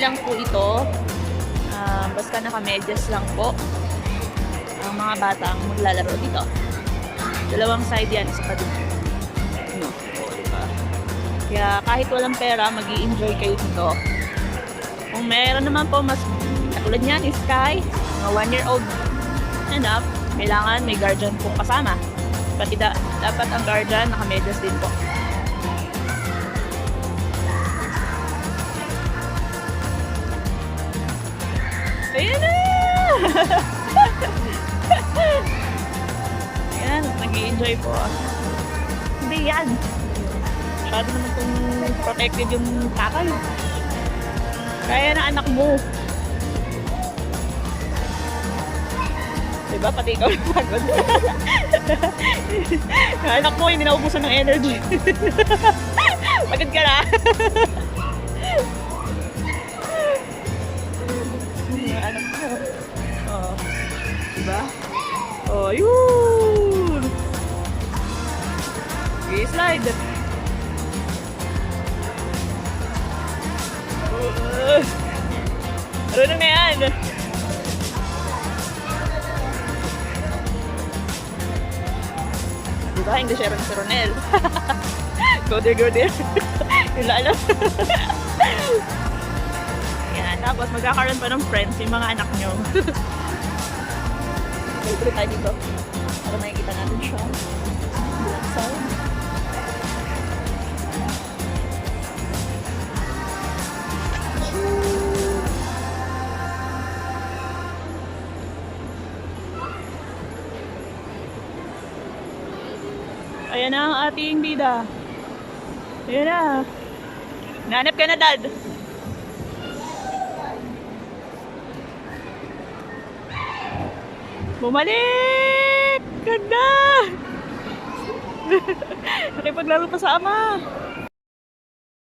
lang po ito. Basta naka-medyas lang po. Ang mga bata ang maglalaro dito. Dalawang side yan, isa pa dito. Ano? Diba? Kaya kahit walang pera, mag-i-enjoy kayo dito. Kung meron naman po, mas katulad niyan, Sky, mga 1-year-old and up, kailangan may guardian po kasama. Pati dapat ang guardian naka-medyas din po. Ayan na! Yan, nag-i-enjoy po. Hindi yan. Masyado naman kung protected yung takay. Kaya na anak mo. Diba? Pati ikaw napagod. Anak mo, hindi naubusan ng energy. Pagod ka na. Anak mo. Oh. Diba? Oh, yun! Okay, slide. Marunong na yan. Diba? Englishero na si Ronel. Go there, go there. Yung lalo. Yan. Tapos magkakaroon pa ng friends yung mga anak nyo. Tuloy tayo dito. Para makikita natin siya. Black side. Ayan na ang ating bida. Ayan na. Nanap ka na, Dad. Bumalik! Ganda! Nakipaglaro pa sa ama.